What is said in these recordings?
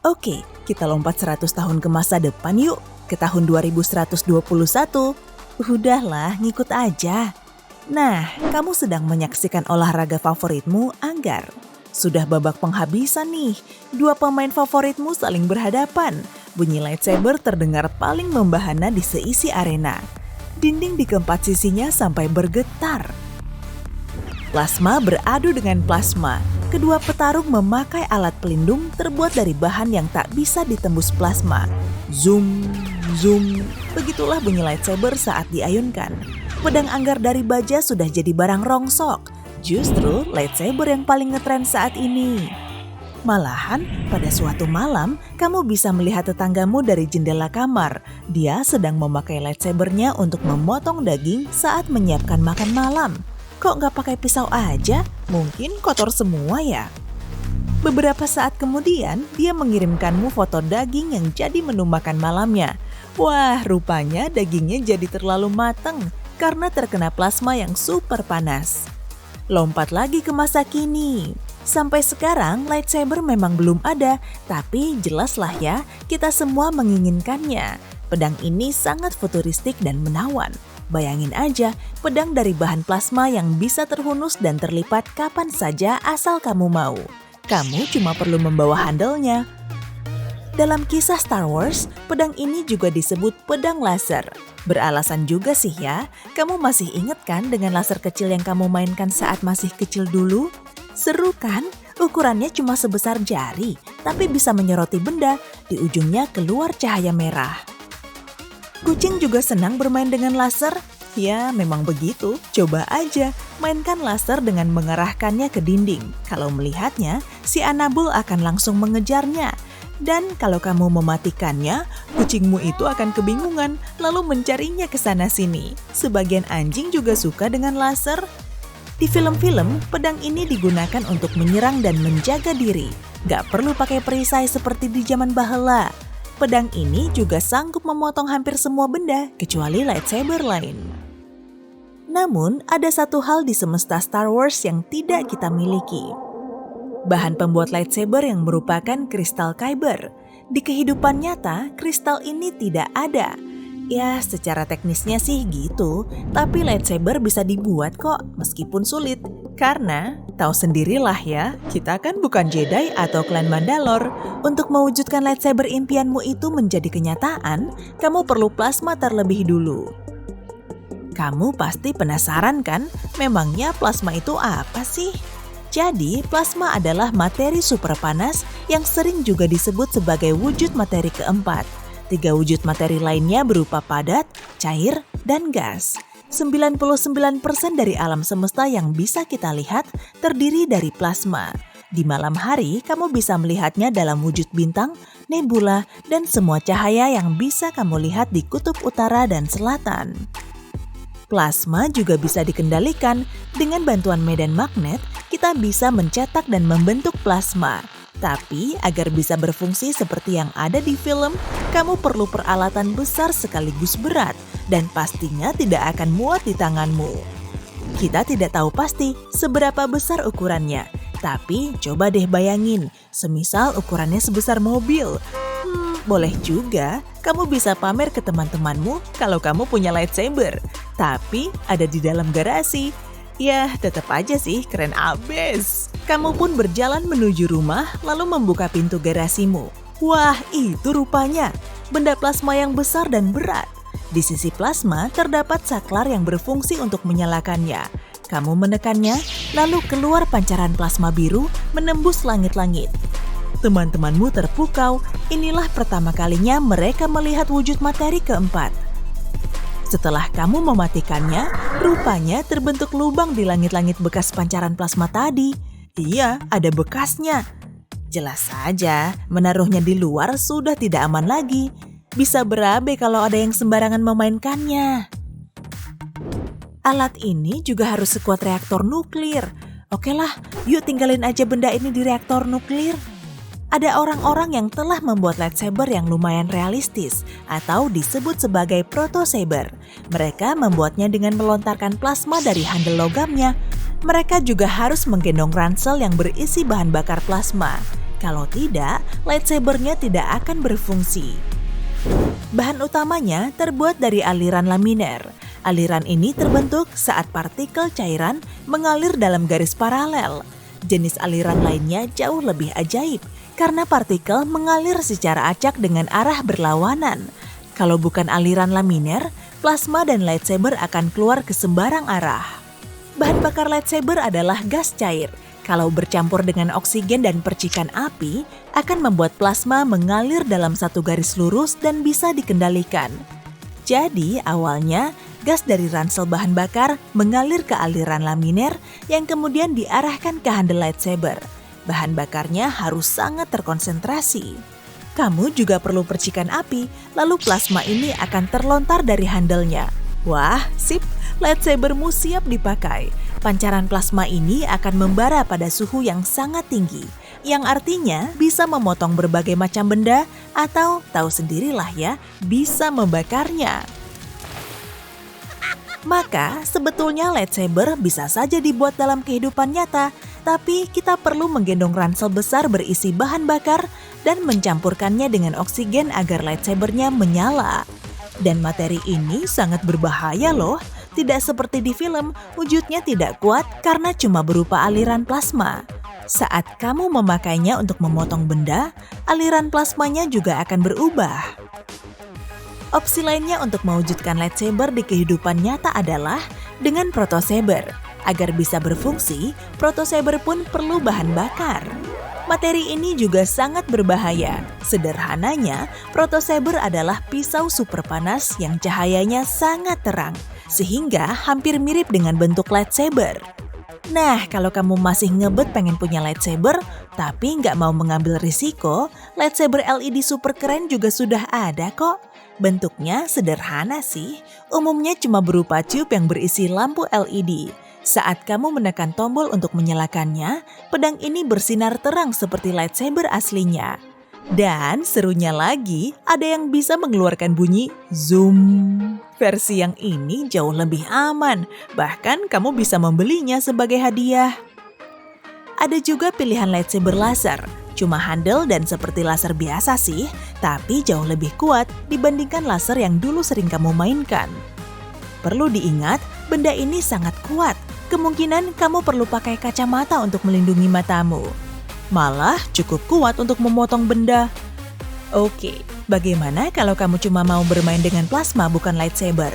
Oke, kita lompat 100 tahun ke masa depan yuk, ke tahun 2121. Udahlah, ngikut aja. Nah, kamu sedang menyaksikan olahraga favoritmu, Anggar. Sudah babak penghabisan nih, dua pemain favoritmu saling berhadapan. Bunyi lightsaber terdengar paling membahana di seisi arena. Dinding di keempat sisinya sampai bergetar. Plasma beradu dengan plasma. Kedua petarung memakai alat pelindung terbuat dari bahan yang tak bisa ditembus plasma. Zoom, zoom, begitulah bunyi lightsaber saat diayunkan. Pedang Anggar dari baja sudah jadi barang rongsok. Justru lightsaber yang paling ngetren saat ini. Malahan, pada suatu malam, kamu bisa melihat tetanggamu dari jendela kamar. Dia sedang memakai lightsabernya untuk memotong daging saat menyiapkan makan malam. Kok nggak pakai pisau aja? Mungkin kotor semua ya? Beberapa saat kemudian, dia mengirimkanmu foto daging yang jadi menu makan malamnya. Wah, rupanya dagingnya jadi terlalu matang karena terkena plasma yang super panas. Lompat lagi ke masa kini. Sampai sekarang, lightsaber memang belum ada, tapi jelaslah ya, kita semua menginginkannya. Pedang ini sangat futuristik dan menawan. Bayangin aja, pedang dari bahan plasma yang bisa terhunus dan terlipat kapan saja asal kamu mau. Kamu cuma perlu membawa handle-nya. Dalam kisah Star Wars, pedang ini juga disebut pedang laser. Beralasan juga sih ya, kamu masih ingat kan dengan laser kecil yang kamu mainkan saat masih kecil dulu? Seru kan? Ukurannya cuma sebesar jari, tapi bisa menyoroti benda, di ujungnya keluar cahaya merah. Kucing juga senang bermain dengan laser? Ya, memang begitu. Coba aja, mainkan laser dengan mengarahkannya ke dinding. Kalau melihatnya, si Anabul akan langsung mengejarnya. Dan kalau kamu mematikannya, kucingmu itu akan kebingungan, lalu mencarinya ke sana-sini. Sebagian anjing juga suka dengan laser. Di film-film, pedang ini digunakan untuk menyerang dan menjaga diri. Gak perlu pakai perisai seperti di zaman bahela. Pedang ini juga sanggup memotong hampir semua benda, kecuali lightsaber lain. Namun, ada satu hal di semesta Star Wars yang tidak kita miliki. Bahan pembuat lightsaber yang merupakan kristal kyber. Di kehidupan nyata, kristal ini tidak ada. Ya, secara teknisnya sih gitu, tapi lightsaber bisa dibuat kok, meskipun sulit. Karena, tahu sendirilah ya, kita kan bukan Jedi atau klan Mandalore. Untuk mewujudkan lightsaber impianmu itu menjadi kenyataan, kamu perlu plasma terlebih dulu. Kamu pasti penasaran kan, memangnya plasma itu apa sih? Jadi, plasma adalah materi super panas yang sering juga disebut sebagai wujud materi keempat. 3 wujud materi lainnya berupa padat, cair, dan gas. 99% dari alam semesta yang bisa kita lihat terdiri dari plasma. Di malam hari, kamu bisa melihatnya dalam wujud bintang, nebula, dan semua cahaya yang bisa kamu lihat di kutub utara dan selatan. Plasma juga bisa dikendalikan. Dengan bantuan medan magnet, kita bisa mencetak dan membentuk plasma. Tapi, agar bisa berfungsi seperti yang ada di film, kamu perlu peralatan besar sekaligus berat, dan pastinya tidak akan muat di tanganmu. Kita tidak tahu pasti seberapa besar ukurannya, tapi coba deh bayangin, semisal ukurannya sebesar mobil. Boleh juga, kamu bisa pamer ke teman-temanmu kalau kamu punya lightsaber, tapi ada di dalam garasi. Ya, tetap aja sih keren abis. Kamu pun berjalan menuju rumah lalu membuka pintu garasimu. Wah, itu rupanya benda plasma yang besar dan berat. Di sisi plasma terdapat saklar yang berfungsi untuk menyalakannya. Kamu menekannya, lalu keluar pancaran plasma biru menembus langit-langit. Teman-temanmu terpukau, inilah pertama kalinya mereka melihat wujud materi keempat. Setelah kamu mematikannya, rupanya terbentuk lubang di langit-langit bekas pancaran plasma tadi. Iya, ada bekasnya. Jelas saja, menaruhnya di luar sudah tidak aman lagi. Bisa berabe kalau ada yang sembarangan memainkannya. Alat ini juga harus sekuat reaktor nuklir. Oke lah, yuk tinggalin aja benda ini di reaktor nuklir. Ada orang-orang yang telah membuat lightsaber yang lumayan realistis atau disebut sebagai proto-saber. Mereka membuatnya dengan melontarkan plasma dari handle logamnya. Mereka juga harus menggendong ransel yang berisi bahan bakar plasma. Kalau tidak, lightsabernya tidak akan berfungsi. Bahan utamanya terbuat dari aliran laminer. Aliran ini terbentuk saat partikel cairan mengalir dalam garis paralel. Jenis aliran lainnya jauh lebih ajaib karena partikel mengalir secara acak dengan arah berlawanan. Kalau bukan aliran laminer, plasma dan lightsaber akan keluar ke sembarang arah. Bahan bakar lightsaber adalah gas cair. Kalau bercampur dengan oksigen dan percikan api, akan membuat plasma mengalir dalam satu garis lurus dan bisa dikendalikan. Jadi, awalnya gas dari ransel bahan bakar mengalir ke aliran laminer yang kemudian diarahkan ke handle lightsaber. Bahan bakarnya harus sangat terkonsentrasi. Kamu juga perlu percikan api, lalu plasma ini akan terlontar dari handle-nya. Wah, sip, lightsabermu siap dipakai. Pancaran plasma ini akan membara pada suhu yang sangat tinggi, yang artinya bisa memotong berbagai macam benda atau tahu sendirilah ya, bisa membakarnya. Maka sebetulnya lightsaber bisa saja dibuat dalam kehidupan nyata, tapi kita perlu menggendong ransel besar berisi bahan bakar dan mencampurkannya dengan oksigen agar lightsabernya menyala. Dan materi ini sangat berbahaya loh. Tidak seperti di film, wujudnya tidak kuat karena cuma berupa aliran plasma. Saat kamu memakainya untuk memotong benda, aliran plasmanya juga akan berubah. Opsi lainnya untuk mewujudkan lightsaber di kehidupan nyata adalah dengan protosaber. Agar bisa berfungsi, protosaber pun perlu bahan bakar. Materi ini juga sangat berbahaya. Sederhananya, protosaber adalah pisau super panas yang cahayanya sangat terang, sehingga hampir mirip dengan bentuk lightsaber. Nah, kalau kamu masih ngebet pengen punya lightsaber, tapi nggak mau mengambil risiko, lightsaber LED super keren juga sudah ada kok. Bentuknya sederhana sih, umumnya cuma berupa tube yang berisi lampu LED. Saat kamu menekan tombol untuk menyalakannya, pedang ini bersinar terang seperti lightsaber aslinya. Dan serunya lagi, ada yang bisa mengeluarkan bunyi zoom. Versi yang ini jauh lebih aman, bahkan kamu bisa membelinya sebagai hadiah. Ada juga pilihan lightsaber laser, cuma handle dan seperti laser biasa sih, tapi jauh lebih kuat dibandingkan laser yang dulu sering kamu mainkan. Perlu diingat, benda ini sangat kuat. Kemungkinan kamu perlu pakai kacamata untuk melindungi matamu. Malah cukup kuat untuk memotong benda. Oke, bagaimana kalau kamu cuma mau bermain dengan plasma bukan lightsaber?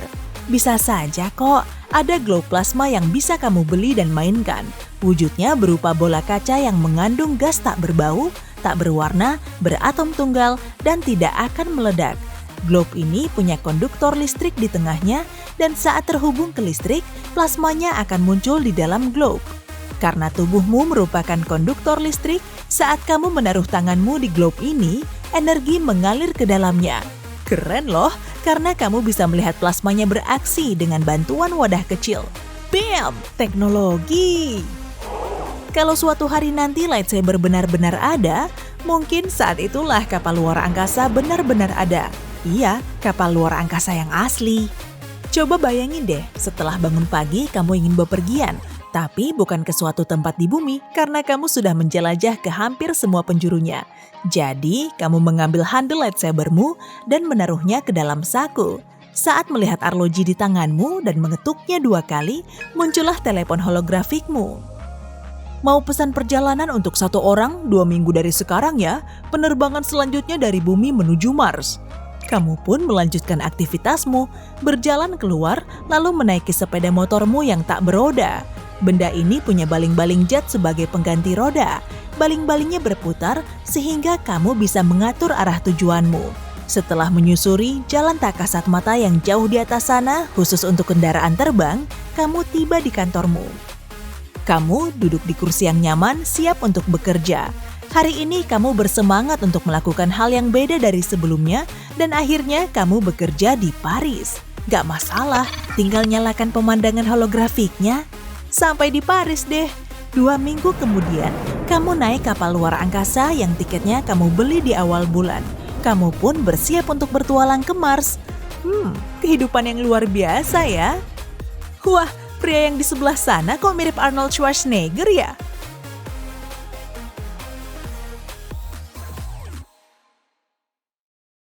Bisa saja kok, ada glow plasma yang bisa kamu beli dan mainkan. Wujudnya berupa bola kaca yang mengandung gas tak berbau, tak berwarna, beratom tunggal, dan tidak akan meledak. Globe ini punya konduktor listrik di tengahnya dan saat terhubung ke listrik, plasmanya akan muncul di dalam globe. Karena tubuhmu merupakan konduktor listrik, saat kamu menaruh tanganmu di globe ini, energi mengalir ke dalamnya. Keren loh, karena kamu bisa melihat plasmanya beraksi dengan bantuan wadah kecil. Bam! Teknologi! Kalau suatu hari nanti lightsaber benar-benar ada, mungkin saat itulah kapal luar angkasa benar-benar ada. Iya, kapal luar angkasa yang asli. Coba bayangin deh, setelah bangun pagi kamu ingin bepergian, tapi bukan ke suatu tempat di bumi karena kamu sudah menjelajah ke hampir semua penjurunya. Jadi, kamu mengambil handle lightsabermu dan menaruhnya ke dalam saku. Saat melihat arloji di tanganmu dan mengetuknya 2 kali, muncullah telepon holografikmu. Mau pesan perjalanan untuk 1 orang 2 minggu dari sekarang ya, penerbangan selanjutnya dari bumi menuju Mars. Kamu pun melanjutkan aktivitasmu, berjalan keluar, lalu menaiki sepeda motormu yang tak beroda. Benda ini punya baling-baling jet sebagai pengganti roda. Baling-balingnya berputar sehingga kamu bisa mengatur arah tujuanmu. Setelah menyusuri jalan tak kasat mata yang jauh di atas sana, khusus untuk kendaraan terbang, kamu tiba di kantormu. Kamu duduk di kursi yang nyaman, siap untuk bekerja. Hari ini kamu bersemangat untuk melakukan hal yang beda dari sebelumnya dan akhirnya kamu bekerja di Paris. Gak masalah, tinggal nyalakan pemandangan holografiknya. Sampai di Paris deh. 2 minggu kemudian, kamu naik kapal luar angkasa yang tiketnya kamu beli di awal bulan. Kamu pun bersiap untuk bertualang ke Mars. Kehidupan yang luar biasa ya. Wah, pria yang di sebelah sana kok mirip Arnold Schwarzenegger ya?